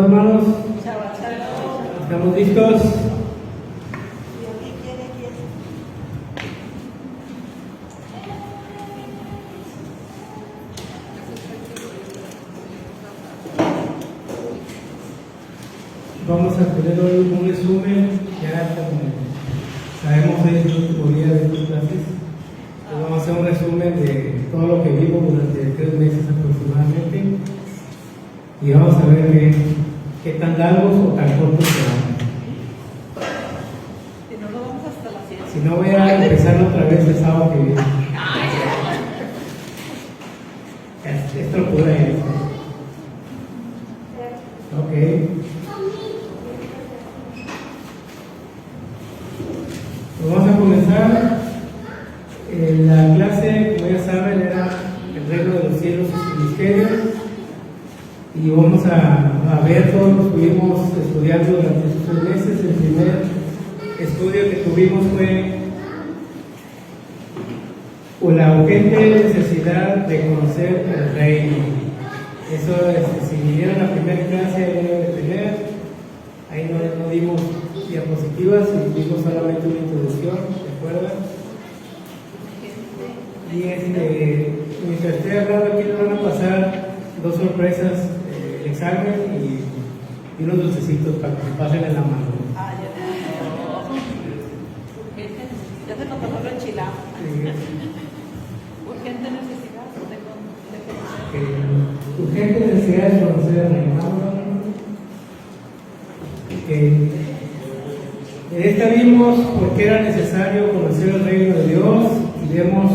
hermanos? ¿Estamos listos? Vamos a tener hoy un resumen, ya como sabemos hoy es el último día de estas clases. Vamos a hacer un resumen de todo lo que vimos durante 3 meses aproximadamente y vamos a ver qué tan largos o tan cortos serán. Si no, lo vamos hasta la 7. Si no, voy a empezar otra vez el sábado que viene. Esto lo pude hacer. Ok. Vamos a comenzar. La clase, como ya saben, era el reino de los cielos y sus misterios. Y vamos a ver todo lo que estuvimos estudiando durante estos 3 meses. El primer estudio que tuvimos fue la urgente necesidad de conocer el reino. Eso, si vinieron a la primera clase, ahí lo deben de tener. Ahí no dimos diapositivas, dimos solamente una introducción, ¿de acuerdo? Y mientras esté hablando aquí, le van a pasar 2 sorpresas, el examen y unos dulcecitos para que se pasen en la mano. Ya se nos pasó lo enchilado. Sí. Urgente necesidad de conocer. Urgente necesidad de conocer el reino. En esta vimos por qué era necesario conocer el reino de Dios y vemos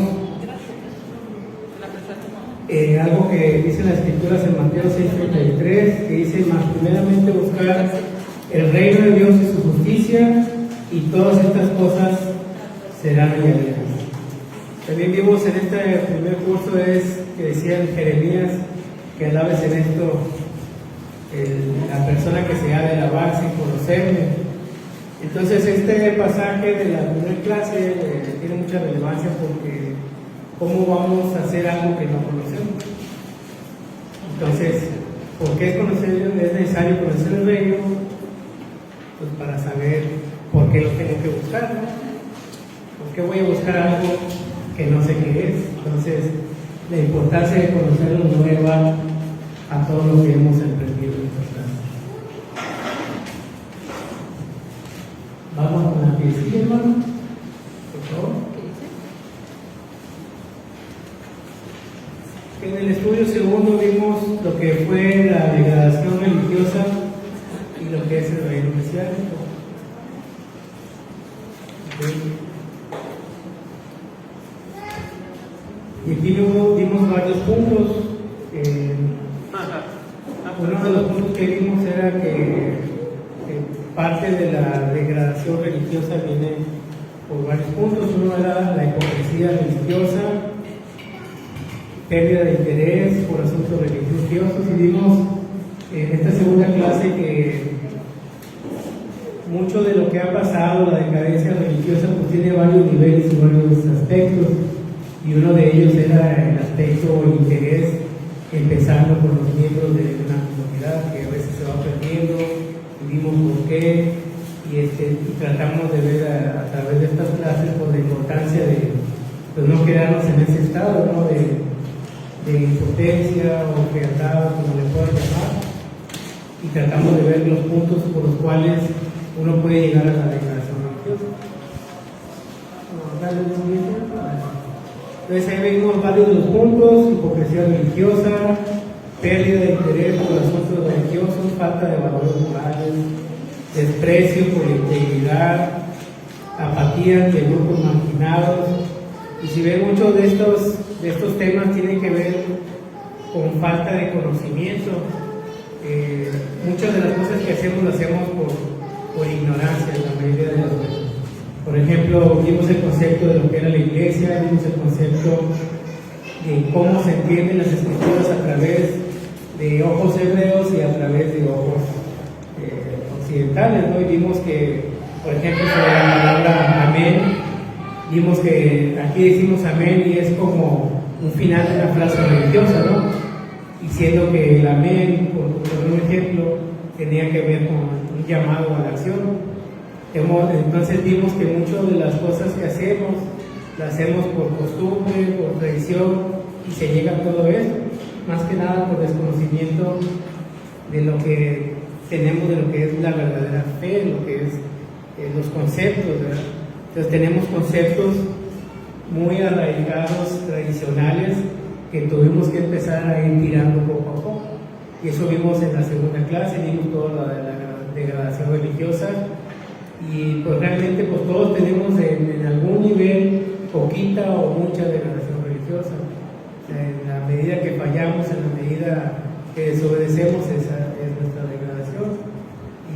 algo que dice en las escrituras en Mateo 6:33, que dice: más primeramente buscar el reino de Dios y su justicia, y todas estas cosas serán añadidas. También vimos en este primer curso que decía en Jeremías que alabes en esto la persona que se ha de alabar sin conocerme. Entonces este pasaje de la primera clase tiene mucha relevancia porque ¿cómo vamos a hacer algo que no conocemos? Entonces, ¿por qué es necesario conocer el reino? Pues para saber por qué lo tengo que buscar, ¿no? ¿Por qué voy a buscar algo que no sé qué es? Entonces, la importancia de conocerlo nos lleva a todo lo que hemos aprendido en esta clase. Vamos con la que sigue, hermano, por favor. En el estudio segundo vimos lo que fue la degradación religiosa y lo que es el reino mesiánico. Y aquí vimos varios puntos. Uno de los puntos que vimos era que parte de la degradación religiosa viene por varios puntos. Uno era la hipocresía religiosa, pérdida de interés por asuntos religiosos, y vimos en esta segunda clase que mucho de lo que ha pasado, la decadencia religiosa, pues tiene varios niveles y varios aspectos, y uno de ellos era el aspecto del interés, empezando por los miembros de una comunidad que a veces se va perdiendo, y vimos por qué, y tratamos de ver a través de estas clases por la importancia de pues, no quedarnos en ese estado, ¿no? de impotencia o fealdad, como le puedan llamar, y tratamos de ver los puntos por los cuales uno puede llegar a la degradación religiosa. Entonces ahí vimos varios de los puntos: hipocresía religiosa, pérdida de interés por asuntos religiosos, falta de valores morales, desprecio por la integridad, apatía ante grupos marginados. Y si ven, muchos de estos temas tienen que ver con falta de conocimiento. Muchas de las cosas que hacemos las hacemos por ignorancia, la mayoría de las veces. Por ejemplo, vimos el concepto de lo que era la iglesia, vimos el concepto de cómo se entienden las escrituras a través de ojos hebreos y a través de ojos occidentales, ¿no? Y vimos que, por ejemplo, sobre la palabra amén, vimos que aquí decimos amén y es como un final de una frase religiosa, ¿no? Y siendo que el amén, por un ejemplo, tenía que ver con un llamado a la acción. Entonces vimos que muchas de las cosas que hacemos, las hacemos por costumbre, por tradición, y se llega a todo eso, más que nada por desconocimiento de lo que tenemos, de lo que es la verdadera fe, lo que es los conceptos, ¿verdad? Entonces tenemos conceptos muy arraigados, tradicionales, que tuvimos que empezar a ir tirando poco a poco. Y eso vimos en la segunda clase, vimos toda la degradación religiosa, y pues realmente pues todos tenemos en algún nivel poquita o mucha degradación religiosa. En la medida que fallamos, en la medida que desobedecemos, esa es nuestra degradación.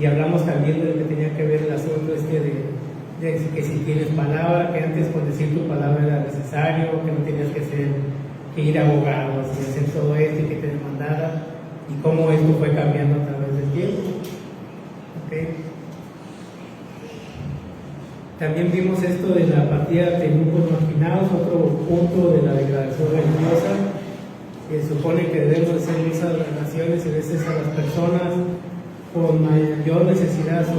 Y hablamos también de lo que tenía que ver el asunto de que si tienes palabra, que antes con decir tu palabra era necesario, que no tenías que ir a abogados y hacer todo esto y que te demandara, y cómo esto fue cambiando a través del tiempo. ¿Okay? También vimos esto de la apatía de grupos marginados, otro punto de la degradación religiosa, que supone que debemos hacer uso de las naciones y a veces a las personas con mayor necesidad son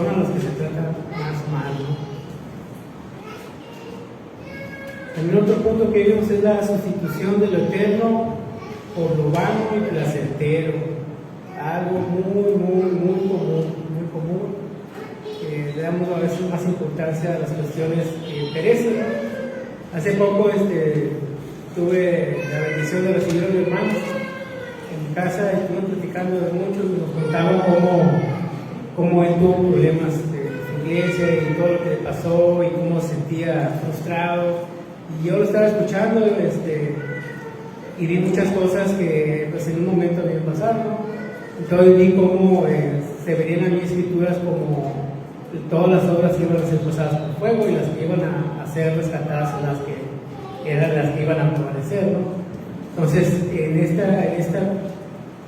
a los que se trata más mal, ¿no? También otro punto que vimos es la sustitución de lo eterno por lo vano y placentero, algo muy común, que le damos a veces más importancia a las cuestiones que perecen, ¿no? Hace poco tuve la bendición de recibir a mi hermano en mi casa, y estuve platicando de muchos, y nos contaba cómo él tuvo problemas de su iglesia y todo lo que le pasó y cómo se sentía frustrado, y yo lo estaba escuchando y vi muchas cosas que pues en un momento habían pasado, ¿no? Entonces vi cómo se verían a mí escrituras como todas las obras que iban a ser pasadas por fuego, y las que iban a ser rescatadas son las que eran las que iban a prevalecer, ¿no? Entonces en este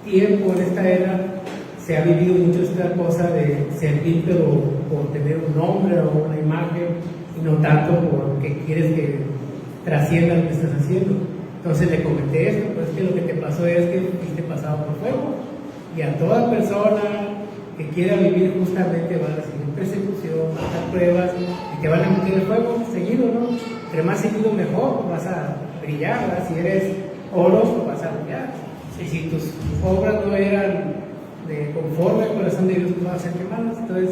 tiempo, en esta era, se ha vivido mucho esta cosa de servir pero por tener un nombre o una imagen, y no tanto porque quieres que trascienda lo que estás haciendo. Entonces le comenté esto, pues que lo que te pasó es que fuiste pasado por fuego, y a toda persona que quiera vivir justamente va a recibir persecución, va a dar pruebas, y te van a meter el fuego seguido, ¿no? Entre más seguido mejor, vas a brillar, ¿verdad? Si eres oro, pues vas a brillar. Y si tus obras no eran conforme al corazón de Dios, pues vas a ser quemadas. Entonces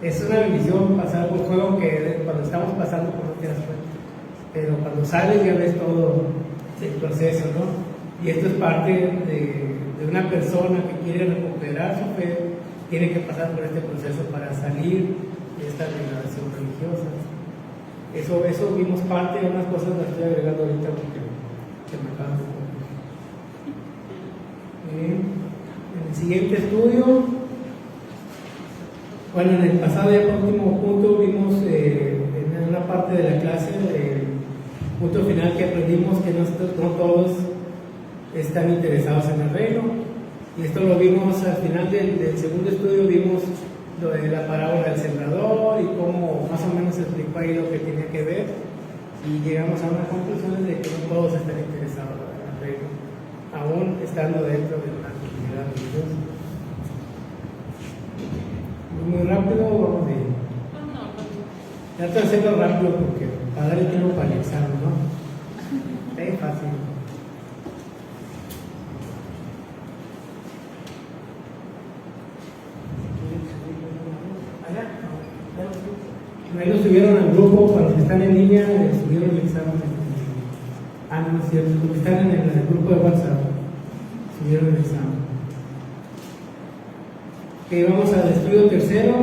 es una bendición pasar por fuego, que cuando estamos pasando por no te das cuenta, pero cuando sales ya ves todo el proceso, ¿no? Y esto es parte de una persona que quiere recuperar su fe, tiene que pasar por este proceso para salir de esta degradación religiosa. Eso vimos parte de unas cosas, las estoy agregando ahorita porque se me acaban de ocurrir. En el siguiente estudio, bueno, en el pasado y último punto vimos en una parte de la clase el punto final que aprendimos que no todos están interesados en el reino, y esto lo vimos al final del segundo estudio. Vimos lo de la parábola del sembrador y cómo más o menos explicó ahí lo que tenía que ver, y llegamos a unas conclusiones de que no todos están interesados en el reino, aún estando dentro de una comunidad religiosa. Muy rápido, vamos a ir. Ya te hacerlo rápido porque para darle tiempo para el examen, ¿no? Es fácil. Ahí lo subieron al grupo, para los que están en línea, subieron el examen. No es cierto, los que están en el grupo de WhatsApp, subieron el examen. Ok, vamos al estudio tercero,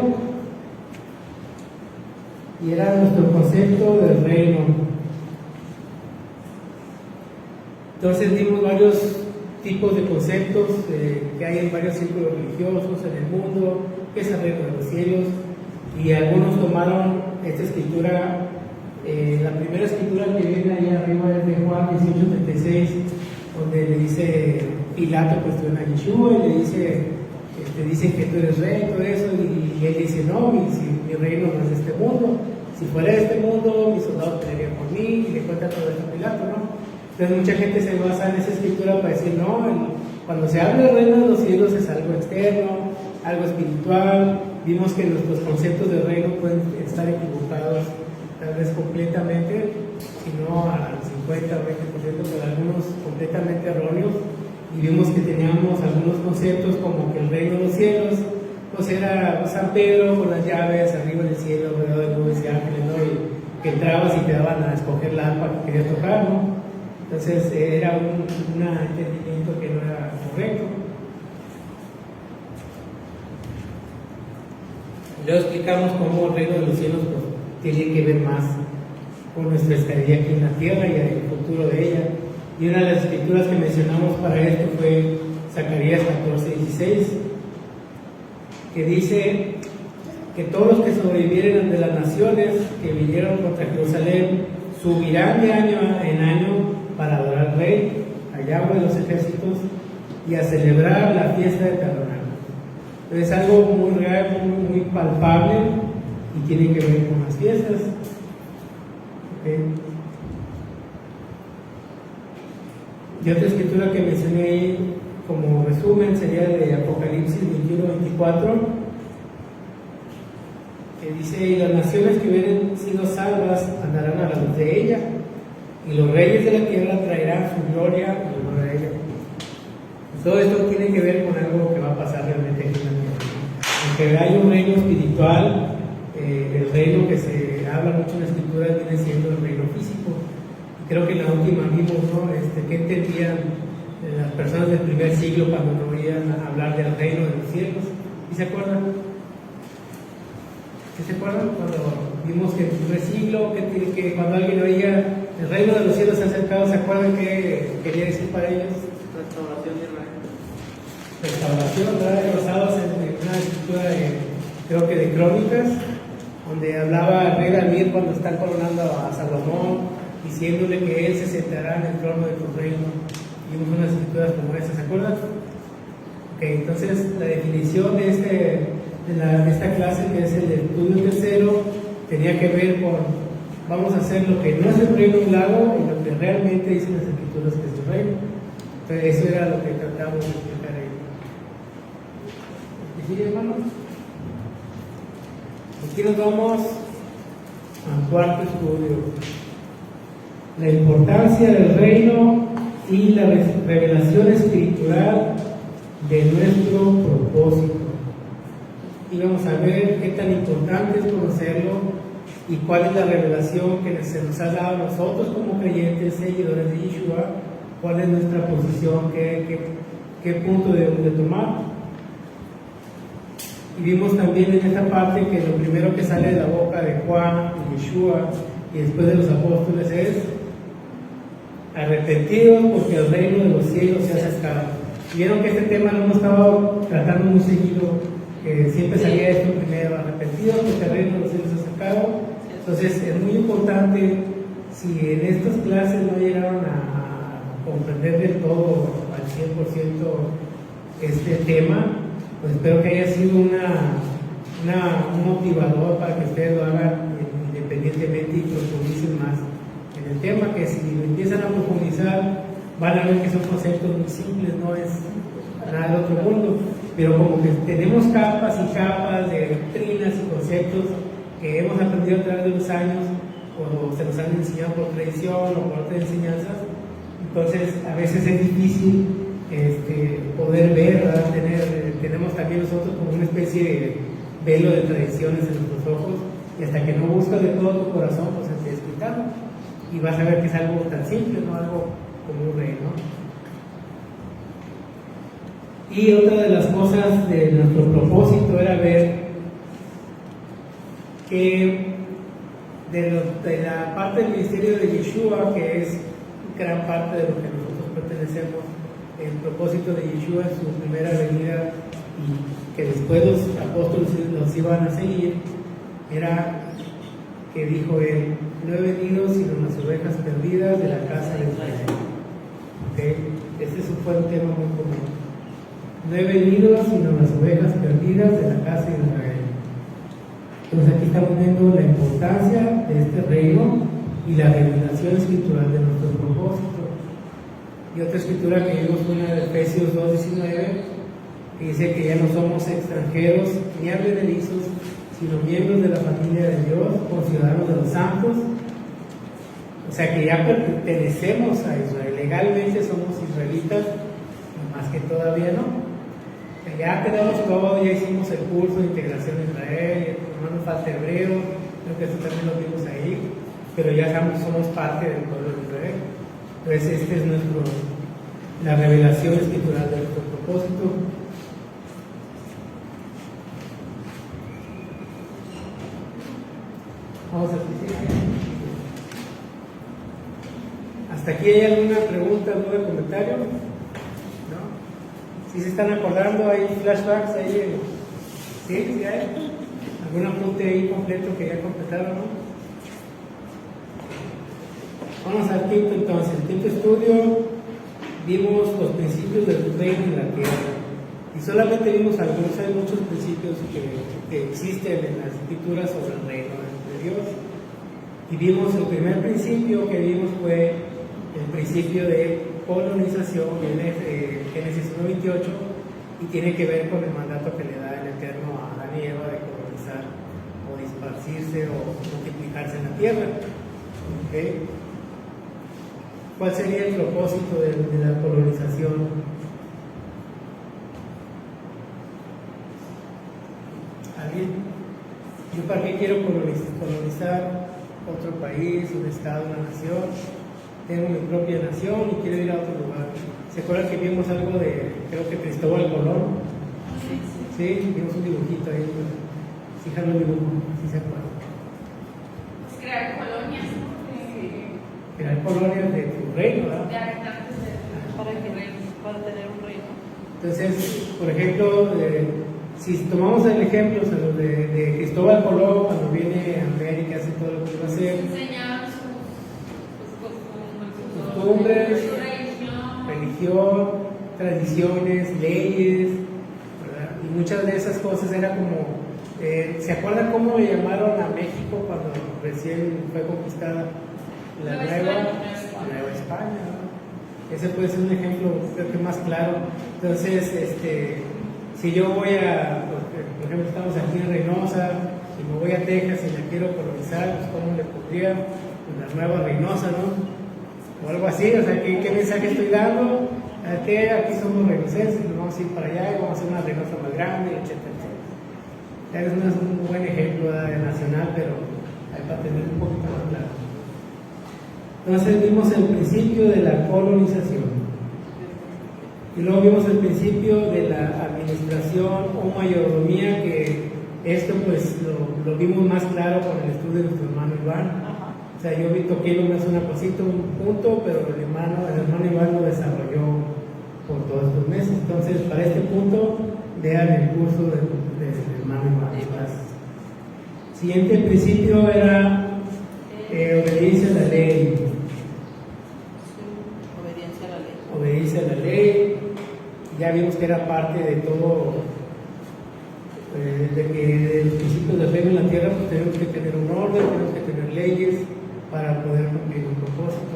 y era nuestro concepto del reino. Entonces dimos varios tipos de conceptos que hay en varios círculos religiosos en el mundo, que es el reino de los cielos, y algunos tomaron esta escritura, la primera escritura que viene ahí arriba es de Juan 18:36, donde le dice Pilato, cuestiona a Yeshua, y le dice, dicen que tú eres rey, todo eso, y él dice, no, mi reino no es de este mundo. Si fuera de este mundo, mis soldados pelearían por mí, y le cuenta todo esto a Pilato, ¿no? Entonces mucha gente se basa en esa escritura para decir, no, cuando se habla del reino de los cielos es algo eterno, algo espiritual. Vimos que nuestros conceptos del reino pueden estar equivocados, tal vez completamente, si no al 50 o 20%, pero algunos completamente erróneos. Y vimos que teníamos algunos conceptos como que el reino de los cielos pues era San Pedro con las llaves arriba del cielo, rodeado de nubes y ángeles, ¿no? Y que entrabas y te daban a escoger la arpa que querías tocar, ¿no? Entonces era un entendimiento que no era correcto. Luego explicamos cómo el reino de los cielos pues, tiene que ver más con nuestra estadía aquí en la tierra y el futuro de ella. Y una de las escrituras que mencionamos para esto fue Zacarías 14:16, que dice que todos los que sobrevivieren de las naciones que vinieron contra Jerusalén subirán de año en año para adorar al Rey, a Yahweh de los ejércitos, y a celebrar la fiesta de Tabernáculos. Es algo muy real, muy palpable y tiene que ver con las fiestas. ¿Okay? Y otra escritura que mencioné ahí como resumen sería de Apocalipsis 21:24, que dice: y las naciones que hubieran sido salvas andarán a la luz de ella, y los reyes de la tierra traerán su gloria y honor a ella. Todo esto tiene que ver con algo que va a pasar realmente aquí en la tierra. Aunque hay un reino espiritual, el reino que se habla mucho en la escritura viene siendo el reino físico. Y creo que en la última vimos, ¿no? ¿Qué entendían las personas del primer siglo cuando no oían hablar del reino de los cielos? ¿Y se acuerdan? ¿Sí se acuerdan? Cuando vimos que en el primer siglo, que cuando alguien oía el reino de los cielos se ha acercado, ¿se acuerdan qué quería decir para ellos? Restauración de Israel. Restauración, ¿verdad? Basados en una escritura creo que de Crónicas, donde hablaba el rey David cuando están coronando a Salomón, diciéndole que él se sentará en el trono de tu reino. Vimos unas escrituras como esas, ¿se acuerdan? Ok, entonces la definición de esta clase, que es el estudio tercero, tenía que ver con: vamos a hacer lo que no es el reino de un lado y lo que realmente dicen las escrituras que es el reino. Entonces eso era lo que tratamos de explicar ahí. ¿Y sigue, hermanos? Aquí nos vamos al cuarto estudio: la importancia del reino y la revelación espiritual de nuestro propósito. Y vamos a ver qué tan importante es conocerlo y cuál es la revelación que se nos ha dado a nosotros como creyentes, seguidores de Yeshua, cuál es nuestra posición, qué punto debemos de tomar. Y vimos también en esta parte que lo primero que sale de la boca de Juan, de Yeshua y después de los apóstoles es: arrepentidos porque el reino de los cielos se ha acercado. Vieron que este tema lo hemos estado tratando muy seguido, siempre salía esto primero: arrepentidos porque el reino de los cielos se ha acercado. Entonces es muy importante, si en estas clases no llegaron a comprender del todo al 100% este tema, pues espero que haya sido un motivador para que ustedes lo hagan independientemente y profundicen más en el tema, que si empiezan a profundizar van a ver que son conceptos muy simples, no es nada del otro mundo, pero como que tenemos capas y capas de doctrinas y conceptos que hemos aprendido a través de los años, o se nos han enseñado por tradición o por otras enseñanzas, entonces a veces es difícil poder ver, ¿verdad? Tenemos también nosotros como una especie de velo de tradiciones en nuestros ojos, y hasta que no buscas de todo tu corazón, pues te es quitado, y vas a ver que es algo tan simple, no algo como un rey, ¿no? Y otra de las cosas de nuestro propósito era ver que de la parte del ministerio de Yeshua, que es gran parte de lo que nosotros pertenecemos, el propósito de Yeshua en su primera venida y que después los apóstoles los iban a seguir, era que dijo él: no he venido sino las ovejas perdidas de la casa de Israel. ¿Okay? Este fue un tema muy común. No he venido sino las ovejas perdidas de la casa de Israel. Entonces aquí estamos viendo la importancia de este reino y la revelación escritural de nuestro propósito. Y otra escritura que vimos fue una de Efesios 2:19, que dice que ya no somos extranjeros ni advenedizos, sino miembros de la familia de Dios, conciudadanos de los santos. O sea que ya pertenecemos a Israel, legalmente somos israelitas, más que todavía no. Ya tenemos todo, ya hicimos el curso de integración en Israel, no nos falta hebreo, creo que eso también lo vimos ahí, pero ya somos parte del pueblo de Israel. Entonces este es la revelación escritural de nuestro propósito. Vamos a seguir. ¿Hasta aquí hay alguna pregunta, duda, comentario? ¿No? ¿Sí se están acordando? ¿Hay flashbacks ahí? ¿Sí? ¿Sí hay? ¿Algún apunte ahí completo que ya completaron? ¿No? Vamos al quinto entonces. El quinto estudio, vimos los principios del reino en la tierra. Y solamente vimos algunos, hay muchos principios que existen en las escrituras sobre el reino de Dios. Y vimos el primer principio que vimos fue el principio de colonización, viene de Génesis 1:28, y tiene que ver con el mandato que le da el Eterno a Adán y Eva de colonizar o disparcirse o multiplicarse en la tierra. ¿Okay? ¿Cuál sería el propósito de la colonización? ¿Alguien? ¿Yo para qué quiero colonizar otro país, un estado, una nación? Tengo mi propia nación y quiero ir a otro lugar. ¿Se acuerdan que vimos algo de, creo que Cristóbal Colón? Sí, vimos un dibujito ahí. Sí, jalo el dibujo, sí se acuerdan. Pues crear colonias, ¿no? Crear colonias de tu reino, ¿verdad? De habitantes para tener un reino. Entonces, por ejemplo, si tomamos el ejemplo de Cristóbal Colón, cuando viene a América, hace todo lo que va a hacer, enseñar sus costumbres, religión, tradiciones, leyes, ¿verdad? Y muchas de esas cosas era como, ¿se acuerdan cómo le llamaron a México cuando recién fue conquistada la Nueva España? ¿No? Ese puede ser un ejemplo, creo que más claro. Entonces, si yo voy por ejemplo, estamos aquí en Reynosa y me voy a Texas y la quiero colonizar, pues ¿cómo le pondría? Pues la Nueva Reynosa, ¿no? O algo así, o sea, ¿qué mensaje estoy dando? Aquí somos reynosenses, nos vamos a ir para allá y vamos a hacer una Reynosa más grande, etcétera, etcétera. Eso no es un buen ejemplo nacional, pero hay para tener un poquito más claro. Entonces vimos el principio de la colonización. Y luego vimos el principio de la administración o mayordomía, que esto pues lo vimos más claro con el estudio de nuestro hermano Iván. O sea, yo toqué nomás una cosita, un punto, pero el hermano Iván lo desarrolló por todos estos meses. Entonces, para este punto, vean el curso del hermano Iván. Siguiente principio era obediencia a la ley. Obediencia a la ley. Obediencia a la ley. Ya vimos que era parte de todo, de que los principios del reino en la tierra, pues tenemos que tener un orden, tenemos que tener leyes para poder cumplir un propósito.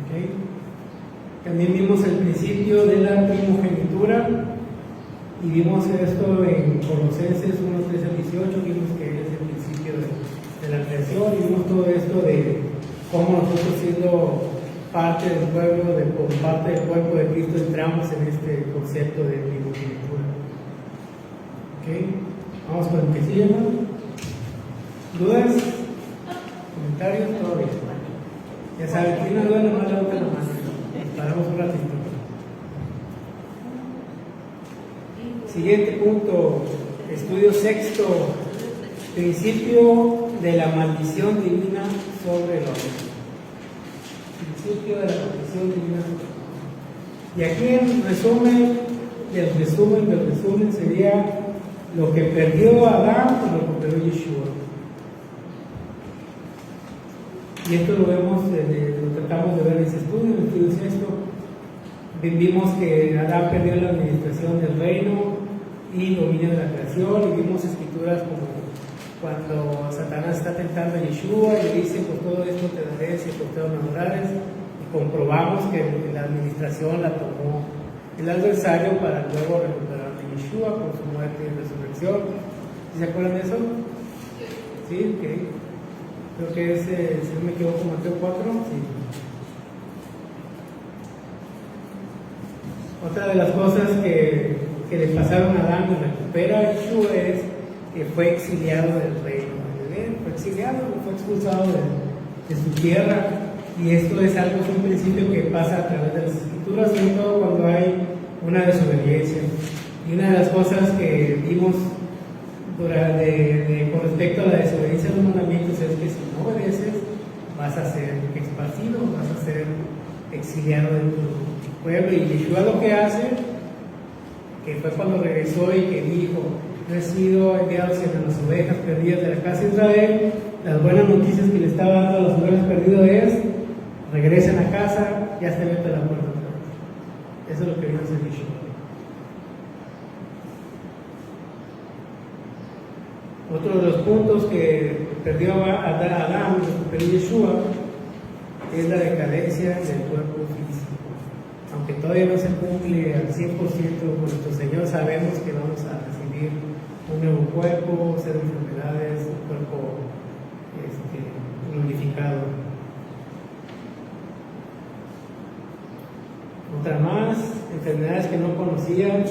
¿Okay? También vimos el principio de la primogenitura y vimos esto en Colosenses 1:13-18, vimos que es el principio de la creación y vimos todo esto de cómo nosotros siendo parte del pueblo, como parte del cuerpo de Cristo, entramos en este concepto de primogenitura. ¿Okay? Vamos con el que sigue, ¿no? ¿Dudas? ¿Comentarios? Todo bien. Ya saben, si una duda, nomás levanta la mano. Paramos un ratito. Siguiente punto, estudio sexto, principio de la maldición divina sobre el hombre. Principio de la maldición divina sobre el hombre. Y aquí en resumen, del resumen sería lo que perdió Adán y lo que perdió Yeshua. Y esto lo vemos, lo tratamos de ver en ese estudio, en el estudio sexto. Vimos que Adán perdió la administración del reino y dominio de la creación, y vimos escrituras como cuando Satanás está tentando a Yeshua y le dice, pues todo esto te daré si por te me adorares, y comprobamos que la administración la tomó el adversario para luego recuperar a Yeshua por su muerte y resurrección. ¿Sí se acuerdan de eso? Sí, ok. Creo que es, si no me equivoco, Mateo 4. Sí. Otra de las cosas que le pasaron a Adán y recupera a Yeshua es que fue exiliado del reino de Edén, fue exiliado, fue expulsado de su tierra, y esto es algo, es un principio que pasa a través de las escrituras, sobre todo cuando hay una desobediencia. Y una de las cosas que vimos con respecto a la desobediencia de los mandamientos es que si no obedeces vas a ser esparcido, vas a ser exiliado de tu pueblo. Y Yeshua lo que hace, que fue cuando regresó y que dijo: no he sido enviado sino a las ovejas perdidas de la casa de Israel. Las buenas noticias que le estaba dando a los ovejas perdidos es: regresen a casa, ya está abierta la puerta otra vez. Eso es lo que vino a hacer Yeshua. Otro de los puntos que perdió Adán, recuperó Yeshua, es la decadencia del cuerpo físico. Aunque todavía no se cumple al 100% con nuestro Señor, sabemos que vamos a recibir un nuevo cuerpo, cero enfermedades, un cuerpo glorificado. Otra más, enfermedades que no conocían.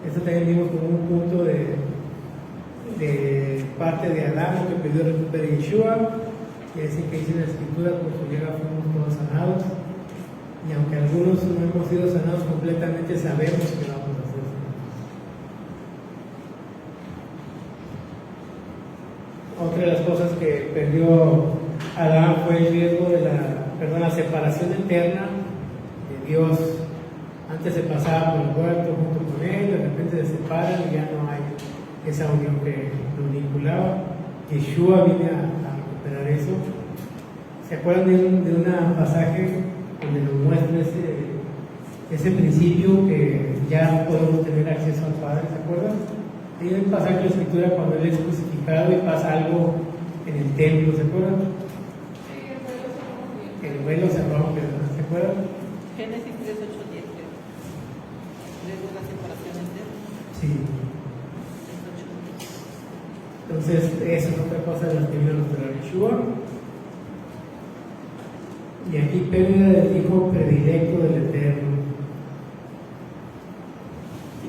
Esto también vimos como un punto de parte de Adán, que pidió recuperar Yeshua, y así que dice la escritura: por su llegada fuimos todos sanados. Y aunque algunos no hemos sido sanados completamente, sabemos que vamos a ser sanados. Otra de las cosas que perdió Adán fue el riesgo de la separación eterna de Dios. Antes se pasaba por el huerto junto con él, de repente se separan y ya no hay esa unión que nos vinculaba. Yeshua viene a recuperar eso. ¿Se acuerdan de un pasaje donde nos muestra ese principio que ya podemos tener acceso al Padre? ¿Se acuerdan? Hay un pasaje de la Escritura cuando Él es crucificado y pasa algo en el templo, ¿se acuerdan? El velo se rompe, ¿no? ¿Se acuerdan? Génesis 3, 8, 10. Luego la separación eterna. Sí. Entonces, eso es otra cosa de la que vino a mostrar Yeshua. Y aquí pérdida del hijo predilecto del Eterno.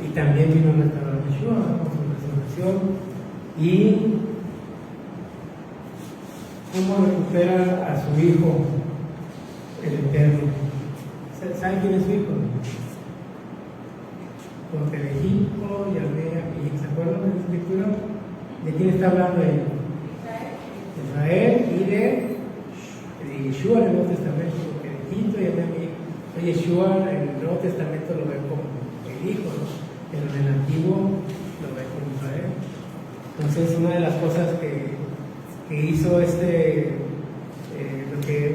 Y también vino a restaurar Yeshua con su resurrección. Y cómo recupera a su hijo, el Eterno. ¿Saben quién es su hijo? Porque de Egipto, Yahvé, y ¿se acuerdan de la escritura? ¿De quién está hablando ahí? Israel y de Yeshua en el Nuevo Testamento, porque de Egipto y de Yeshua en el Nuevo Testamento lo ve como el hijo, ¿no? Pero en el Antiguo lo ve como Israel. Entonces, una de las cosas que hizo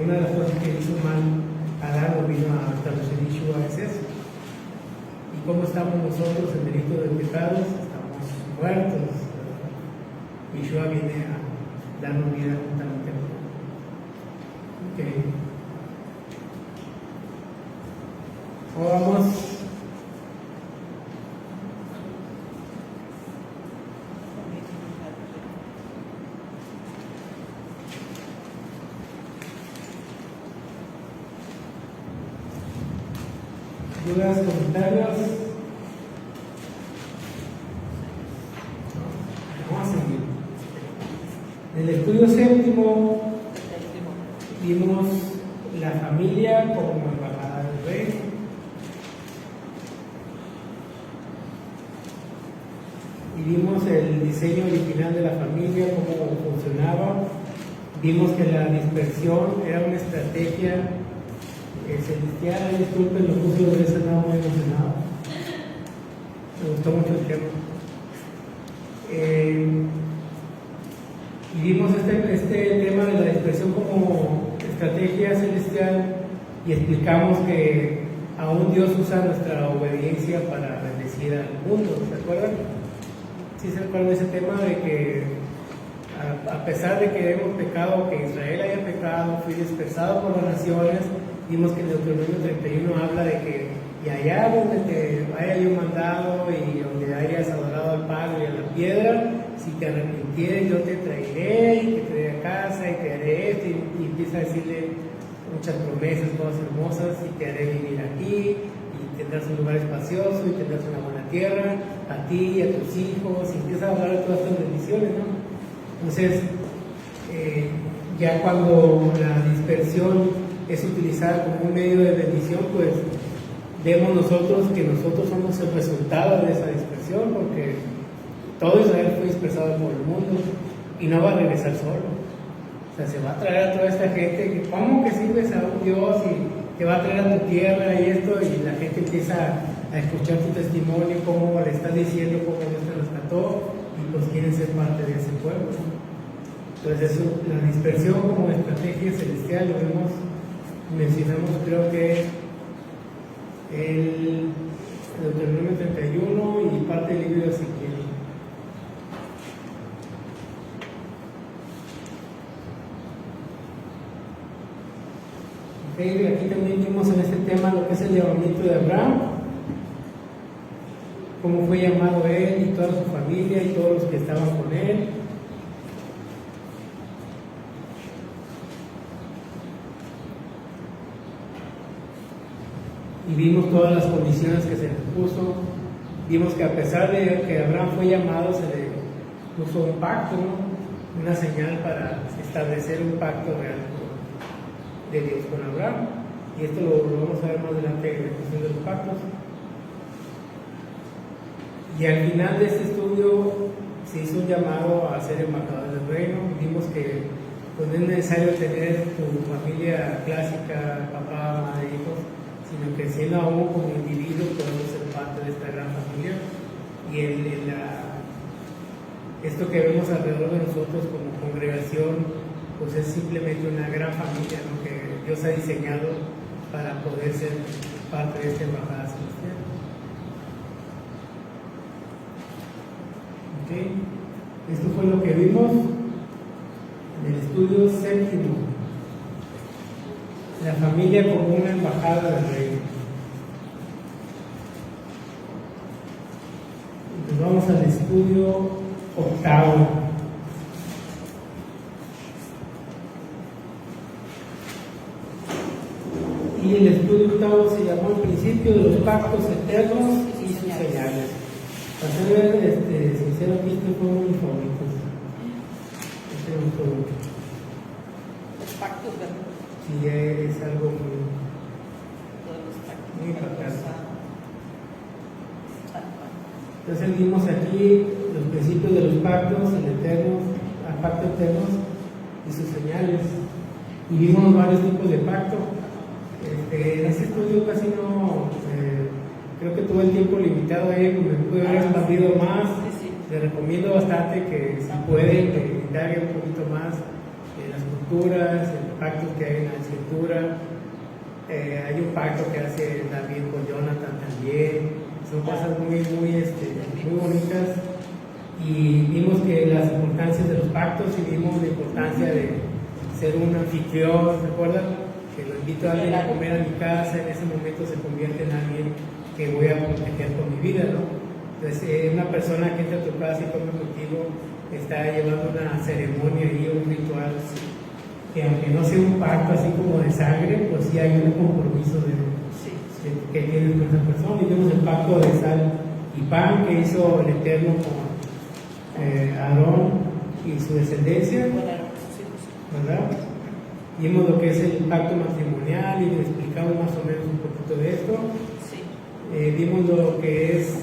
una de las cosas que hizo mal Adán lo vino a establecer Yeshua es eso. ¿Y cómo estamos nosotros en delito de pecados? Estamos muertos. Yeshua viene a darnos vida juntamente con él. Ahora vamos dudas, comentarios. Vamos a seguir. En el estudio séptimo vimos la familia como embajada del reino. Y vimos el diseño original de la familia, cómo funcionaba. Vimos que la dispersión era una estrategia celestial. Disculpen, los músicos de ese estaba muy emocionado. Me gustó mucho el tema. Y vimos este tema de la dispersión como estrategia celestial y explicamos que aún Dios usa nuestra obediencia para bendecir al mundo. ¿Se acuerdan? ¿Sí se acuerdan de ese tema de que a pesar de que hemos pecado, que Israel haya pecado, fui dispersado por las naciones? Vimos que en Deuteronomio 31 habla de que y allá donde te haya yo mandado y donde hayas adorado al Padre y a la piedra, si te arrepintieres yo te traeré y te traeré a casa y te haré esto y empieza a decirle muchas promesas, cosas hermosas y te haré vivir aquí y tendrás un lugar espacioso y tendrás una buena tierra a ti y a tus hijos y empieza a hablar de todas estas bendiciones, ¿no? Entonces, ya cuando la dispersión es utilizada como un medio de bendición, pues vemos nosotros que nosotros somos el resultado de esa dispersión, porque todo Israel fue dispersado por el mundo y no va a regresar solo. O sea, se va a traer a toda esta gente que, ¿cómo que sirves a un Dios y te va a traer a tu tierra y esto? Y la gente empieza a escuchar tu testimonio, cómo le estás diciendo cómo Dios te rescató y pues quieren ser parte de ese pueblo, ¿no? Entonces eso, la dispersión como estrategia celestial lo vemos, mencionamos creo que el Deuteronomio 31 y parte del libro de Ezequiel. Okay, aquí también vimos en este tema lo que es el llamamiento de Abraham, cómo fue llamado él y toda su familia y todos los que estaban con él. Y vimos todas las condiciones que se le puso. Vimos que a pesar de que Abraham fue llamado, se le puso un pacto, ¿no? Una señal para establecer un pacto real de Dios con Abraham. Y esto lo vamos a ver más adelante en la cuestión de los pactos. Y al final de este estudio se hizo un llamado a ser embajador del reino. Vimos que pues, no es necesario tener tu familia clásica, papá, madre, hijos, sino que siendo aún como individuo podemos ser parte de esta gran familia. Y esto que vemos alrededor de nosotros como congregación, pues es simplemente una gran familia, ¿no? Que Dios ha diseñado para poder ser parte de esta embajada celestial. Okay. Esto fue lo que vimos en el estudio séptimo. La familia como una embajada del reino. Entonces vamos al estudio octavo. Y el estudio octavo se llamó El principio de los pactos eternos y sus señales. Para ser sincero, aquí este fue uno de mis favoritos. Este me gustó mucho. Los pactos, ¿verdad? Sí, es algo muy, Todos los pactos. muy impactante. Entonces vimos aquí los principios de los pactos, el pacto eterno y sus señales. Y vimos varios tipos de pacto. En este estudio casi no, creo que tuve el tiempo limitado ahí, me pude haber expandido más. Sí. Les recomiendo bastante que si pueden, que indaguen un poquito más en las culturas, en los pactos que hay en la escritura. Hay un pacto que hace David con Jonathan también. Son cosas muy bonitas. Y vimos que las importancias de los pactos y vimos la importancia de ser un anfitrión, ¿se acuerdan? Que lo invito a alguien a comer a mi casa, en ese momento se convierte en alguien que voy a proteger con mi vida, ¿no? Entonces, una persona que entra a tu casa y come contigo está llevando una ceremonia y un ritual que aunque no sea un pacto así como de sangre, pues sí hay un compromiso que tienes con esa persona. Y vemos el pacto de sal y pan que hizo el Eterno con Aarón y su descendencia, ¿verdad? Vimos lo que es el pacto matrimonial y le explicamos más o menos un poquito de esto. Sí. Vimos lo que es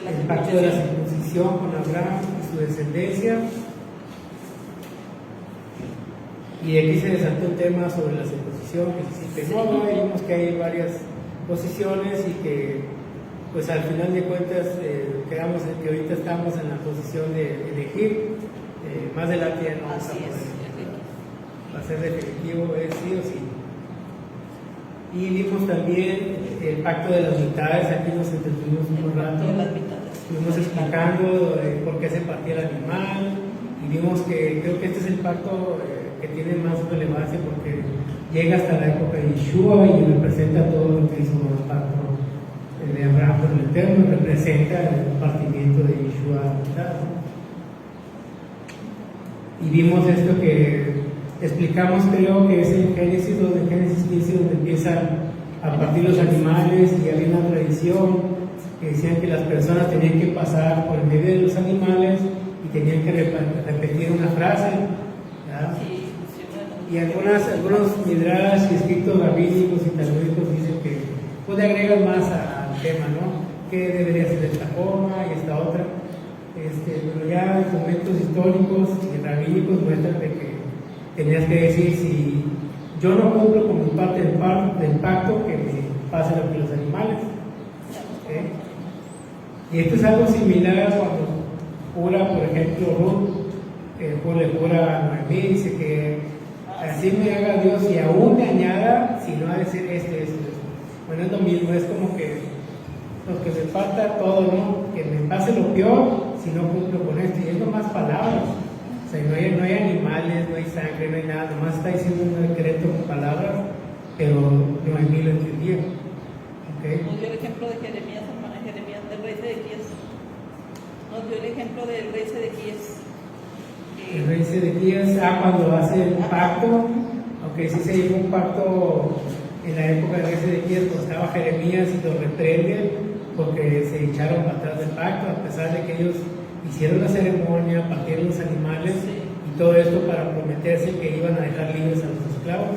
el pacto de la circuncisión con Abraham y su descendencia. Y aquí se desató un tema sobre la circuncisión, que sí, que no, y vimos que hay varias posiciones y que pues al final de cuentas quedamos en que ahorita estamos en la posición de elegir. Más adelante ya no vamos a poder. Va a ser definitivo, es sí o sí. Y vimos también el pacto de las mitades. Aquí nos entretuvimos un rato. Estuvimos explicando por qué se partía el animal. Y vimos que creo que este es el pacto que tiene más relevancia porque llega hasta la época de Yeshua y representa todo lo que hizo el pacto de Abraham por el Eterno, representa el partimiento de Yeshua a la mitad, ¿no? Y vimos esto que explicamos, creo que es en Génesis, donde Génesis 15, donde empiezan a partir los animales, y había una tradición que decían que las personas tenían que pasar por el medio de los animales y tenían que repetir una frase, ¿verdad? Sí, sí, bueno. Y algunos midrash y escritos rabínicos y talmúdicos dicen que pues le agregan más al tema, ¿no? Que debería ser de esta forma y esta otra. Pero ya documentos históricos y rabínicos muestran de que tenías que decir: si yo no cumplo con mi parte del pacto, que me pase lo que los animales. ¿Okay? Y esto es algo similar cuando jura, por ejemplo, Ruth, le jura a Noemí, dice que así me haga Dios y aún me añada, si no ha de ser esto. Bueno, es lo mismo, es como que lo que me falta todo, ¿no? Que me pase lo peor si no cumplo con esto. Y es nomás palabras. O sea, no hay animales, no hay sangre, no hay nada, nomás está diciendo un decreto con palabras, pero Noemí lo entendía. ¿Okay? Nos dio el ejemplo de Jeremías, hermana Jeremías, del rey Sedequías. Nos dio el ejemplo del rey Sedequías. El rey Sedequías, cuando hace el pacto, aunque sí se hizo un pacto en la época del rey Sedequías, cuando estaba Jeremías y lo reprende porque se echaron para atrás del pacto, a pesar de que ellos hicieron la ceremonia, partieron los animales y todo esto para prometerse que iban a dejar libres a los esclavos.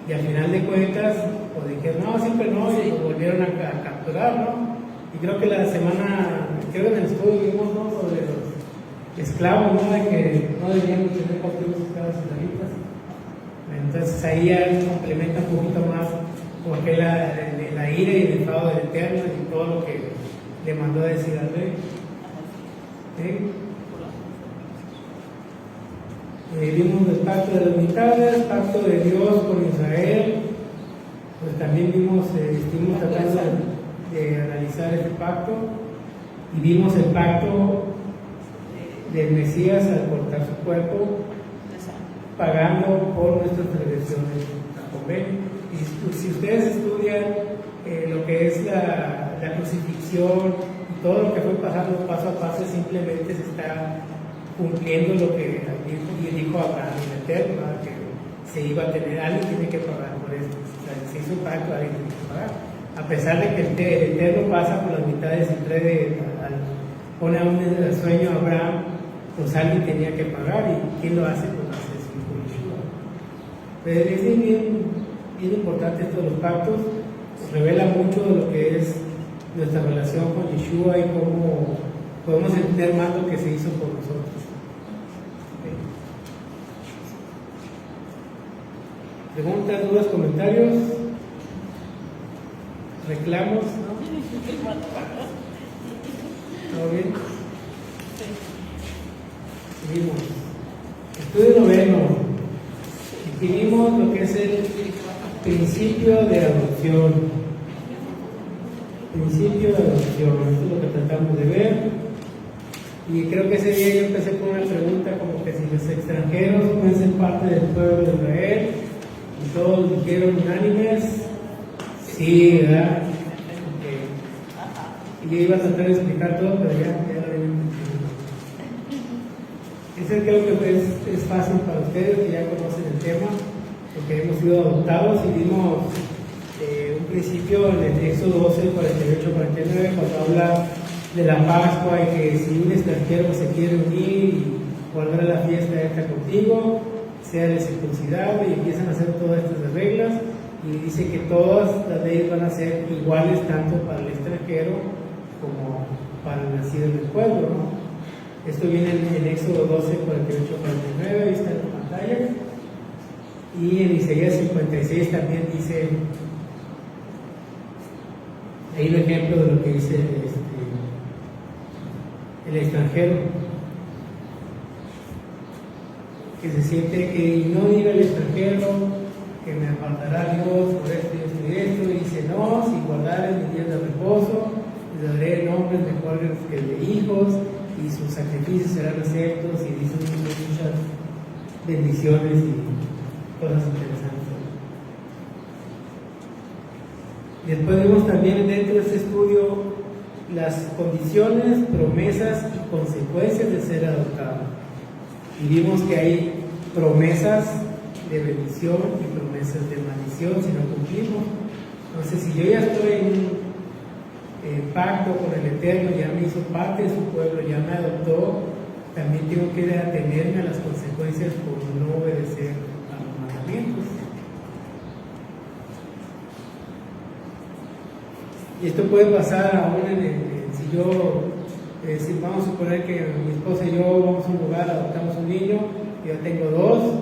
Y al final de cuentas, pues dijeron, no, siempre no, y los volvieron a capturar, ¿no? Y creo que la semana, creo que en el estudio vimos, ¿no?, sobre los esclavos, ¿no?, de que no debíamos tener cautivos esclavos israelitas. Entonces ahí ya complementa un poquito más porque la ira y el enfado del Eterno y todo lo que le mandó a decir al rey. ¿Sí? Vimos el pacto de las mitades, pacto de Dios con Israel. Pues también estuvimos tratando de analizar este pacto y vimos el pacto del Mesías al cortar su cuerpo, pagando por nuestras transgresiones a convenio. Y si ustedes estudian lo que es la crucifixión y todo lo que fue pasando paso a paso, simplemente se está cumpliendo lo que dijo Abraham el Eterno, que se iba a tener, alguien tiene que pagar por esto. O sea, se hizo un pacto, alguien tiene que pagar. A pesar de que el Eterno pasa por las mitades y pone a un sueño a Abraham, pues alguien tenía que pagar, y ¿quién lo hace? Pues lo hace su hijo Yeshua. Pero es bien importante esto de los pactos, revela mucho de lo que es nuestra relación con Yeshua y cómo podemos entender más lo que se hizo por nosotros. Preguntas, dudas, comentarios, reclamos, ¿no? ¿Todo bien? Seguimos. Estudio noveno. Vimos lo que es el principio de adopción. Principio de adopción. Esto es lo que tratamos de ver. Y creo que ese día yo empecé con una pregunta como que si los extranjeros pueden ser parte del pueblo de Israel. Y todos dijeron unánimes, sí, ¿verdad? Okay. Y yo iba a tratar de explicar todo, pero ya lo había entendido. Ese creo que es fácil para ustedes, que ya conocen el tema, porque hemos sido adoptados y vimos un principio en el Éxodo 12, 48, 49, cuando habla de la Pascua y que si un extranjero se quiere unir y guardar la fiesta esta contigo, sea de circuncidado, y empiezan a hacer todas estas reglas, y dice que todas las leyes van a ser iguales tanto para el extranjero como para el nacido en el pueblo, ¿no? Esto viene en Éxodo 12, 48, 49, ahí está en la pantalla, y en Isaías 56 también dice, ahí un ejemplo de lo que dice el extranjero, que se siente que no diga el extranjero que me apartará Dios por esto y esto y esto, y dice no, si guardares mis días de reposo, les daré nombres mejores que el de hijos, y sus sacrificios serán aceptos, y dicen muchas bendiciones y cosas interesantes. Después vimos también dentro de este estudio las condiciones, promesas y consecuencias de ser adoptado. Y vimos que hay promesas de bendición y promesas de maldición si no cumplimos. Entonces, si yo ya estoy en un pacto con el Eterno, ya me hizo parte de su pueblo, ya me adoptó, también tengo que atenerme a las consecuencias por no obedecer a los mandamientos. Y esto puede pasar aún si yo, si vamos a suponer que mi esposa y yo vamos a un lugar, adoptamos un niño, yo tengo dos,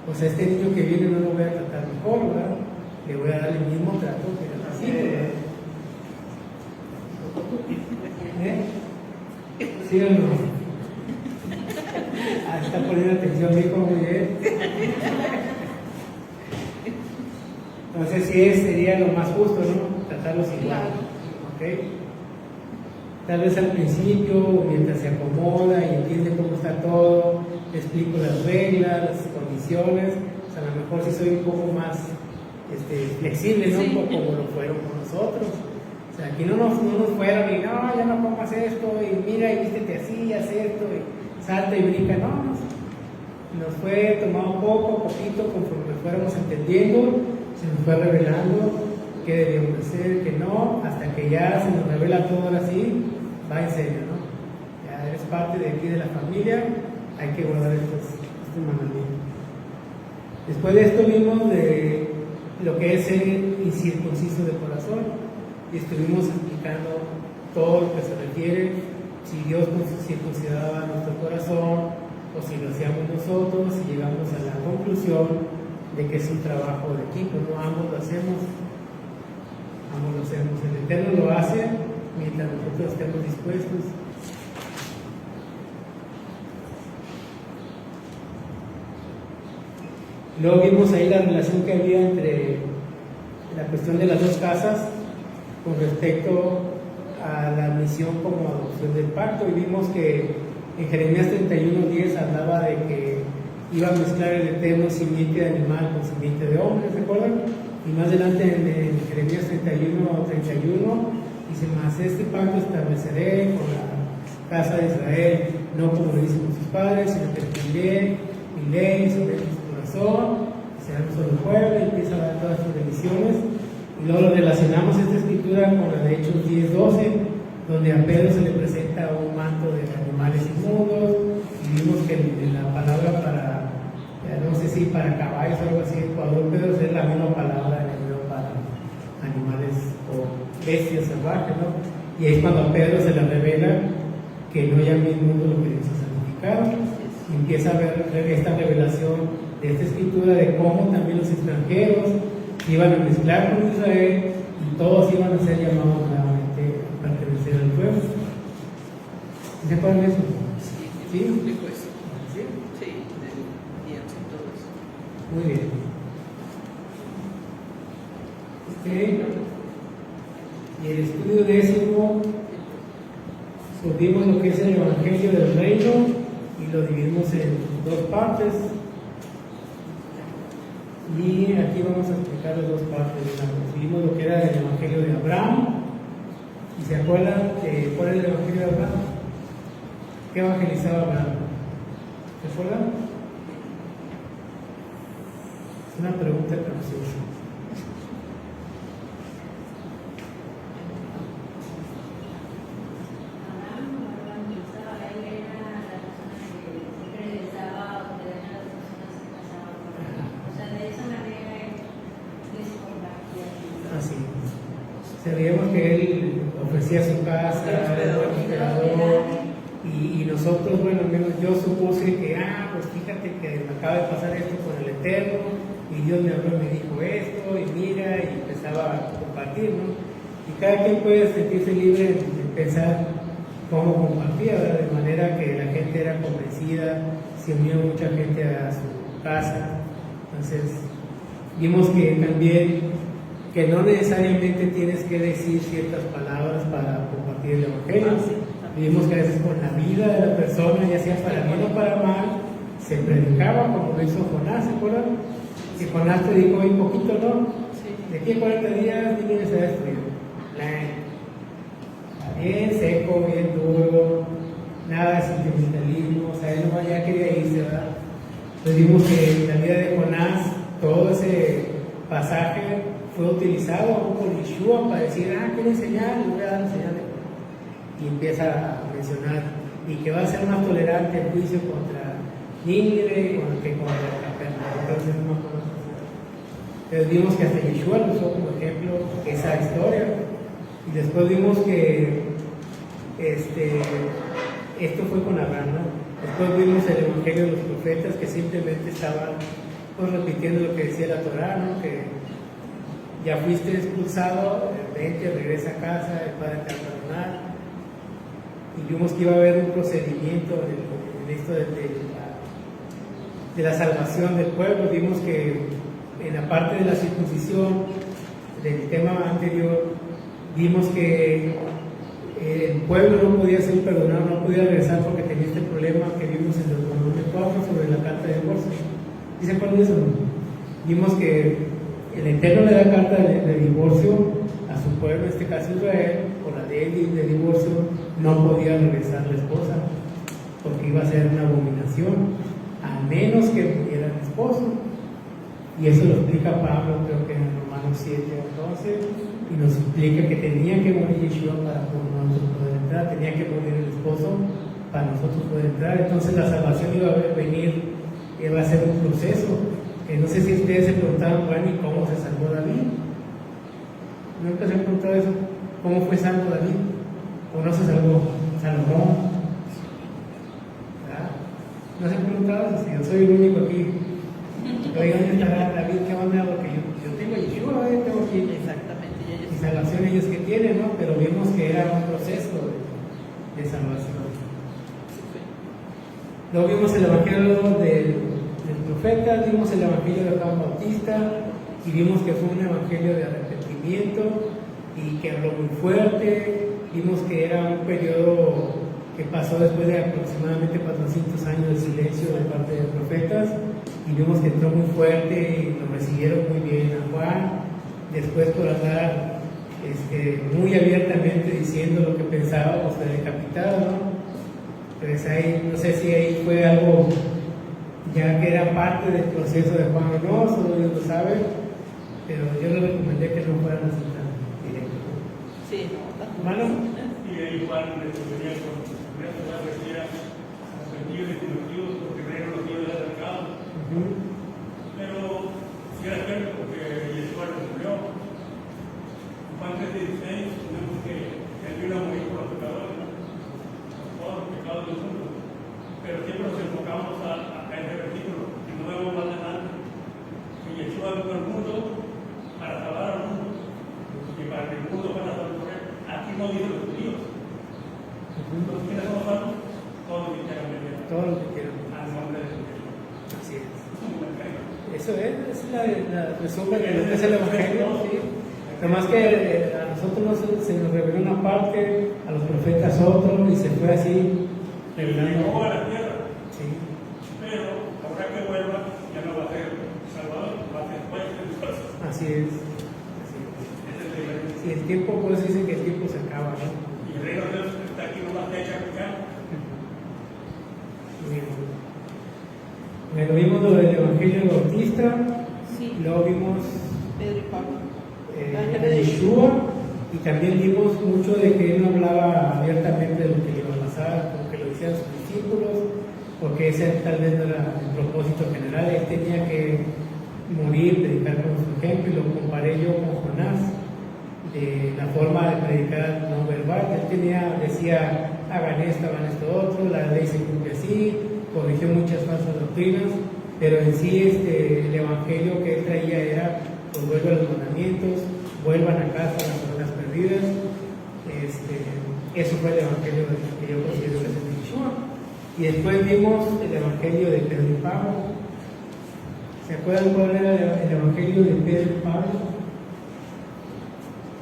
pues a este niño que viene no lo voy a tratar mejor, ¿verdad? Le voy a dar el mismo trato que a la hija, ¿verdad? ¿Sí o no? Ah, está poniendo atención, hijo, muy bien. Entonces sí, sería lo más justo, ¿no? Tratarlos igual. ¿Ok? Tal vez al principio, mientras se acomoda y entiende cómo está todo, le explico las reglas, las condiciones, o sea, a lo mejor sí soy un poco más flexible, ¿no? Sí. Como lo fueron con nosotros. O sea, aquí no nos fueron y no, ya no pongas esto, y mira, y vístete así, y haz esto, y salta y brinca, no. Nos fue tomado poco a poquito, conforme fuéramos entendiendo, se nos fue revelando qué debíamos hacer, qué no, hasta que ya se nos revela todo ahora sí, va en serio, ¿no? Ya eres parte de aquí de la familia, hay que guardar estos mandamientos. Después de esto vimos de lo que es ser incircunciso de corazón, y estuvimos explicando todo lo que se refiere, si Dios circuncidaba nuestro corazón o si lo hacíamos nosotros, y llegamos a la conclusión de que es un trabajo de equipo, no ambos lo hacemos, el Eterno lo hace mientras nosotros estemos dispuestos. Luego vimos ahí la relación que había entre la cuestión de las dos casas con respecto a la misión como adopción del pacto, y vimos que en Jeremías 31:10 hablaba de que iba a mezclar el Eterno simiente de animal con simiente de hombre, ¿se acuerdan? Y más adelante en Jeremías 31:31 dice: mas este pacto estableceré con la casa de Israel, no como lo dicen sus padres, sino que escribiré mi ley sobre su corazón, serán un solo pueblo, y empieza a dar todas sus bendiciones. Y luego lo relacionamos esta escritura con la de Hechos 10:12, donde a Pedro se le presenta un manto de animales inmundos, y vimos que la palabra para, no sé si para caballos o algo así, Ecuador, Pedro, es la misma palabra en hebreo para animales o bestias salvajes, ¿no? Y es cuando a Pedro se le revela que no llame inmundo lo que Dios ha santificado, y empieza a ver esta revelación de esta escritura de cómo también los extranjeros iban a mezclar con Israel y todos iban a ser llamados nuevamente a pertenecer al pueblo. ¿Se acuerdan de eso? Sí, ¿Sí? explico eso. ¿Sí? Sí, del lienzo y todo eso. Muy bien. Y el estudio 10º, vimos lo que es el Evangelio del Reino y lo dividimos en dos partes. Y aquí vamos a explicar las dos partes. Vimos lo que era el Evangelio de Abraham. ¿Y se acuerdan cuál es el Evangelio de Abraham? ¿Qué evangelizaba Abraham? ¿Se acuerdan? Es una pregunta capciosa. Así. Sabíamos que él ofrecía su casa, era buen hospedador, y nosotros, bueno, al menos yo supuse que, pues fíjate que me acaba de pasar esto con el Eterno, y Dios me habló y me dijo esto, y mira, y empezaba a compartir, ¿no? Y cada quien puede sentirse libre de pensar cómo compartía, ¿verdad? De manera que la gente era convencida, se unió mucha gente a su casa. Entonces, vimos que también que no necesariamente tienes que decir ciertas palabras para compartir el Evangelio. Vimos que a veces con la vida de la persona, ya sea para bien o para mal, se predicaba, como lo hizo Jonás, ¿se acuerdan? Que Jonás predicó un poquito, ¿no? Sí. de aquí a 40 días mi niño se va a destruir. Bien seco, bien duro, nada de sentimentalismo, o sea, él no ya quería irse, ¿verdad? Entonces vimos que en la vida de Jonás, todo ese pasaje fue utilizado aún por Yeshua para decir, quieren señal, le voy a dar señal. Y empieza a mencionar, y que va a ser más tolerante el juicio contra Nínive que contra Capernaum. Entonces, entonces vimos que hasta Yeshua lo usó como ejemplo esa historia. Y después vimos que esto fue con Abraham, ¿no? Después vimos el Evangelio de los profetas que simplemente estaban pues, repitiendo lo que decía la Torá, ¿no? Que ya fuiste expulsado, vente, regresa a casa, el Padre te va a perdonar. Y vimos que iba a haber un procedimiento en esto de la salvación del pueblo. Vimos que en la parte de la circuncisión del tema anterior, vimos que el pueblo no podía ser perdonado, no podía regresar porque tenía este problema que vimos en Deuteronomio 4 sobre la carta de divorcio. ¿Dicen cuál es eso? Vimos que el Eterno le da carta de divorcio a su pueblo, en este caso Israel, por la ley de divorcio, no podía regresar la esposa porque iba a ser una abominación, a menos que muriera el esposo. Y eso lo explica Pablo, creo que en Romanos 7 o 12, y nos explica que tenía que morir Yeshua para nosotros poder entrar, tenía que morir el esposo para nosotros poder entrar. Entonces la salvación iba a venir, iba a ser un proceso. No sé si ustedes se preguntaron, bueno, ¿y cómo se salvó David? ¿Nunca se han preguntado eso? ¿Cómo fue salvo David? ¿O no se salvó? Salomón. ¿Verdad? ¿No se han preguntado eso? Si yo soy el único aquí. Oigan, ¿dónde está David? ¿Qué onda? Porque yo tengo Yeshua, tengo aquí. Exactamente. Y salvación ellos que tienen, ¿no? Pero vimos que era un proceso de salvación. Luego vimos el Evangelio del profeta, vimos el Evangelio de Juan Bautista y vimos que fue un Evangelio de arrepentimiento y que habló muy fuerte. Vimos que era un periodo que pasó después de aproximadamente 400 años de silencio de parte de profetas, y vimos que entró muy fuerte y lo recibieron muy bien a Juan, después por andar muy abiertamente diciendo lo que pensábamos del decapitado, ¿no? Pues ahí, no sé si ahí fue algo ya que era parte del proceso de Juan o no, solo Dios lo sabe, pero yo le recomendé que no fueran así tan directo. Sí. ¿Hermano? Y ahí Juan le sugería con la decía arrepentidos y convertidos porque el reino de los cielos es acercado. Pero si era cierto porque Yeshua lo murió. En Juan 3:16 tenemos que él vino a morir por los pecadores, ¿no? Por todos los pecados del mundo. Pero siempre nos enfocamos a ese versículo y no vemos más adelante que Yeshua vino al mundo para salvar al mundo y para que el mundo fuera salvo por él. Aquí no dice los judíos. Entonces, ¿quiénes somos salvos? Todos los que quieran venir. Todo lo que quieran. Al nombre de Jesús. Así es. Es Eso es la resumen de lo que es el Evangelio, ¿sí? Además que a nosotros se nos reveló una parte, a los profetas otro, y se fue así revelando. llegó a la tierra, Sí. pero ahora que vuelva ya no va a ser Salvador, va a ser juez de Dios. Así es. Así es. Ese es el diferente. Y el tiempo, por eso dicen que el tiempo se acaba, ¿no? Y el reino de Dios está aquí, no va a ser acá. Bueno, vimos lo del Evangelio Bautista, Sí. luego vimos Pedro y Pablo. de Yeshua, y también vimos mucho de que él no hablaba abiertamente de lo que le iba a pasar, como que lo decían sus discípulos, porque ese tal vez no era el propósito general. Él tenía que morir, predicar con su ejemplo, y lo comparé yo con Jonás, de la forma de predicar no verbal. Él decía, hagan esto otro, la ley se cumple así, corrigió muchas falsas doctrinas, pero en sí el evangelio que él traía era, pues vuelvan a los mandamientos, vuelvan a casa a las ovejas perdidas. Eso fue el evangelio que yo considero que es el de Yeshua. Y después vimos el evangelio de Pedro y Pablo. ¿Se acuerdan cuál era el evangelio de Pedro y Pablo?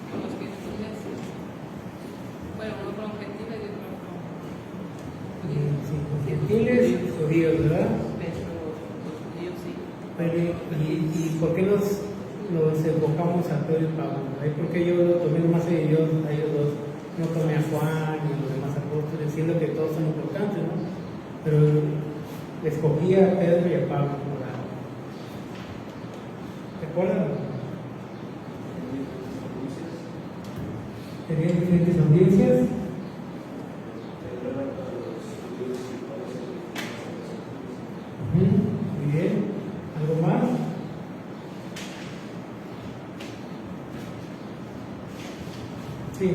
Con los gentiles. Bueno, uno con gentiles y otro con Sí, gentiles y judíos, ¿verdad? Pero los judíos sí. Bueno, ¿y por qué los enfocamos a Pedro y Pablo, ¿no? Porque yo lo tomé más a ellos dos, no tomé a Juan y los demás apóstoles, siendo que todos son importantes, ¿no? Pero escogí a Pedro y a Pablo por algo. ¿Recuerdan? Tenían diferentes audiencias. Muy bien. ¿Algo más? Sí. Sí,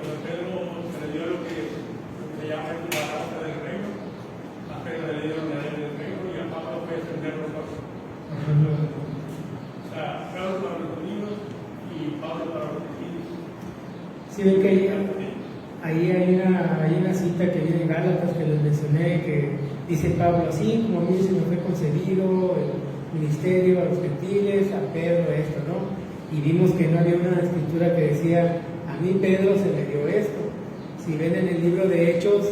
pero a Pedro se le dio lo que se llama la raza del reino. A Pedro le dieron la ley del reino y a Pablo fue extender los pasos. O sea, Pedro para los judíos y Pablo para los gentiles. Sí, ven que ahí hay una cita que viene en Gálatas que les mencioné, que dice Pablo, así como a mí se me fue concedido el ministerio a los gentiles, a Pedro esto, ¿no? Y vimos que no había una escritura que decía, a mí Pedro se me dio esto. Si ven en el libro de Hechos,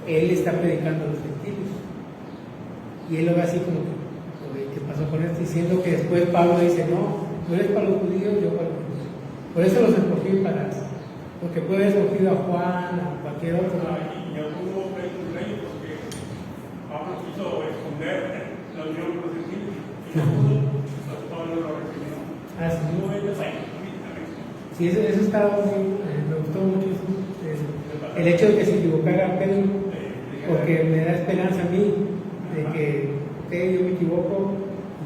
él está predicando a los gentiles. Y él lo ve así como que, ¿qué pasó con esto? Diciendo que después Pablo dice, no, tú eres para los judíos, yo para los judíos. Por eso los escogí porque puede haber escogido a Juan, a cualquier otro. Y alguno fue el rey porque Pablo quiso esconder la unión con los gentiles. Y no pudo, entonces Pablo lo recibió. Ah, sí. No ellos ahí. Sí, eso estaba muy, me gustó mucho el hecho de que se equivocara Pedro, porque me da esperanza a mí de que yo me equivoco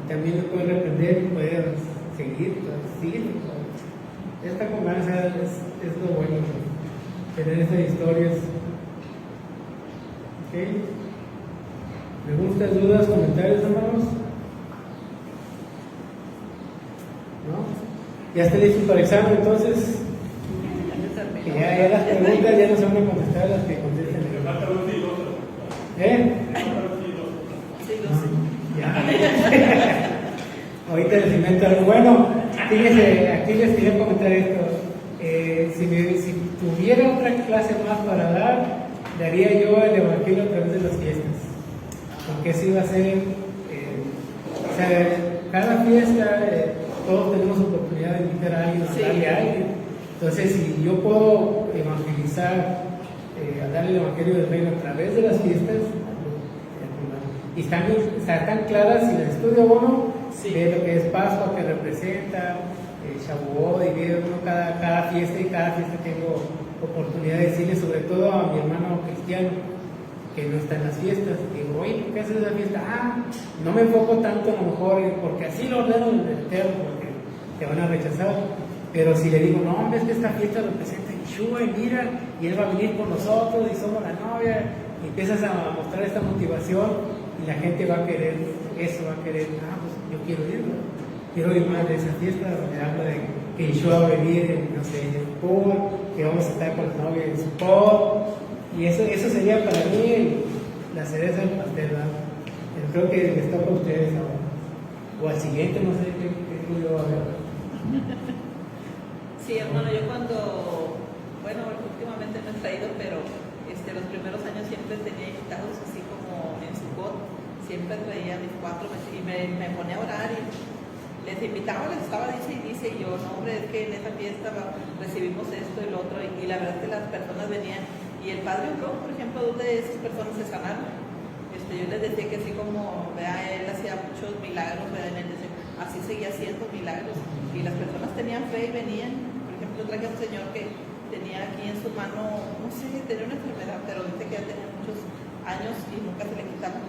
y también me puedo reprender y puedo seguir. Esta conversa es lo bueno, tener estas historias. ¿Okay? ¿Preguntas, dudas, comentarios, hermanos? ¿No? ¿Ya está listo para el examen entonces? Que ya las preguntas ya no se van a contestar las que contestan. Le falta un sí, dos. ¿Eh? Le falta un sí, dos. Sí, no sé. Ya. Ahorita les invento algo. Bueno, fíjense, aquí les quería comentar esto. Si tuviera otra clase más para dar, daría yo el evangelio a través de las fiestas. Porque eso iba a ser, o sea, cada fiesta, todos tenemos oportunidad de invitar a alguien, a darle a alguien. Entonces, si yo puedo evangelizar, a darle el evangelio del reino a través de las fiestas, y están tan claras, si las estudio uno, ve lo que es Pascua, que representa, Shavuot, y veo uno cada fiesta, y cada fiesta tengo oportunidad de decirle, sobre todo a mi hermano cristiano, que no está en las fiestas. Digo, oye, ¿qué haces en la fiesta? No me enfoco tanto a lo mejor, porque así lo ordeno en el Eterno, porque te van a rechazar. Pero si le digo, no, hombre, es que esta fiesta representa a Yeshua, y mira, y él va a venir con nosotros, y somos la novia, y empiezas a mostrar esta motivación, y la gente va a querer eso, va a querer, pues yo quiero ir, ¿no? Quiero ir más de esa fiesta donde habla de que Yeshua va a venir, no sé, en Sukkot, que vamos a estar con la novia en Sukkot, y eso sería para mí la cereza del pastel, ¿verdad? Pero creo que les toca a ustedes ahora, o al siguiente, no sé qué yo va a ver. Sí, hermano, yo bueno, últimamente no he traído, pero los primeros años siempre tenía invitados así como en Sukkot, siempre traía mis 4 y me ponía a orar y les invitaba, les estaba dice, y yo, no hombre, es que en esa fiesta recibimos esto y lo otro, y la verdad es que las personas venían, y el padre Ron, por ejemplo, 2 de esas personas se sanaron. Yo les decía que así como, él hacía muchos milagros, así seguía haciendo milagros, y las personas tenían fe y venían. Por ejemplo, traje a un señor que tenía aquí en su mano, no sé, tenía una enfermedad, pero dice que ya tenía muchos años y nunca se le quitaba.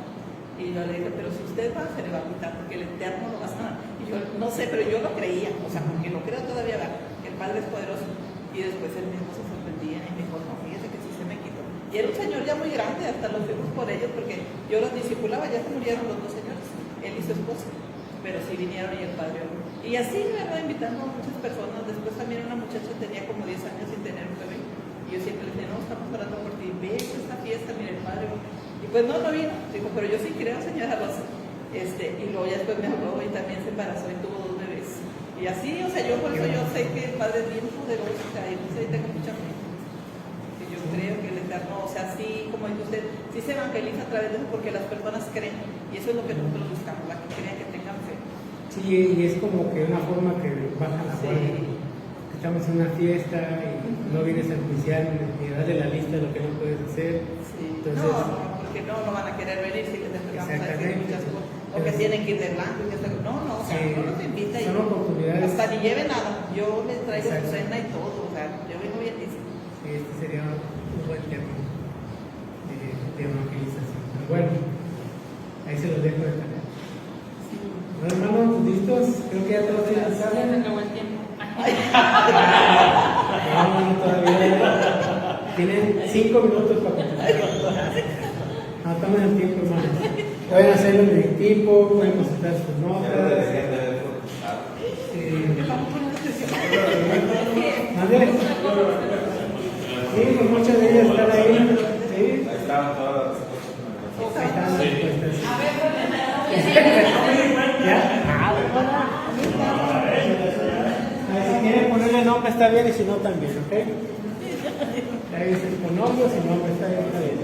Y yo le dije, pero si usted va, se le va a quitar, porque el Eterno lo va a sanar. Y yo, no sé, pero yo lo creía, o sea, porque lo creo todavía, que el Padre es poderoso. Y después él mismo se sorprendía y me dijo, no, fíjese que sí se me quitó. Y era un señor ya muy grande, hasta los fuimos por ellos, porque yo los discipulaba, ya se murieron los 2 señores, él y su esposa. Pero sí vinieron y el padre. Y así me va invitando a muchas personas. Después también una muchacha tenía como 10 años sin tener un bebé. Y yo siempre le dije, no, estamos orando por ti, ve esta fiesta, mira el padre. Y pues no vino. Dijo, pero yo sí creo, señora Rosa. Y luego ya después me habló y también se embarazó y tuvo 2 bebés. Y así, o sea, yo por eso yo sé que el padre es bien poderoso. O sea, y no sé, tengo mucha fe. Que yo creo que el Eterno, o sea, sí, como dice usted, sí se evangeliza a través de eso porque las personas creen. Y eso es lo que nosotros buscamos, la que crean, que tengan fe. Sí, y es como que una forma que baja la Sí. guardia. Estamos en una fiesta y no vienes a enjuiciar ni a darle la lista de lo que no puedes hacer. Sí. Entonces, no, porque no van a querer venir si les empezamos a decir Exactamente. muchas cosas. O que tienen que ir de blanco. Y que no, o sea, Sí. no los invita y Son oportunidades. hasta ni lleven nada. Yo les traigo su Exacto. cena y todo. O sea, yo vengo bien listo. sí, este sería un buen tema de evangelización. Pero bueno, ahí se los dejo de tarea. Bueno, hermanos, ¿listos? Creo que ya todos tienen Ya se examen. acabó el tiempo. No, todavía. Tienen 5 minutos para contestar. No, tomen el tiempo, hermanos. Pueden hacerlo en el tipo, pueden consultar sus notas. ¿Mande? Sí, pues muchas de ellas están ahí. Sí. Ahí estaban todas las cosas. Ahí están las respuestas. A ver, ¿Ya? Si quieren ponerle nombre está bien y si no también, ¿ok? Ahí dice con nombre o sin nombre, está bien, está bien.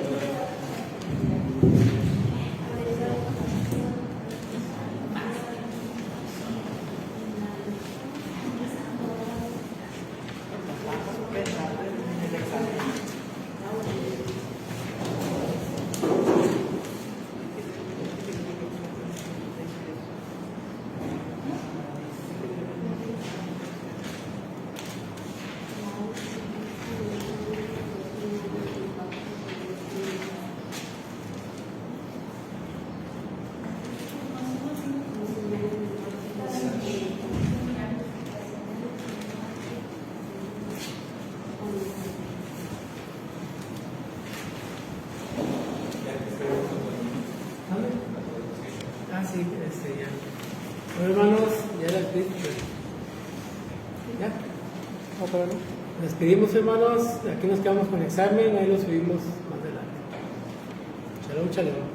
Ah, sí, ya. Bueno, hermanos, ya las ¿ya? No, pero no. Nos despedimos, hermanos. Aquí nos quedamos con examen, ahí lo subimos más adelante. Shalom, shalom.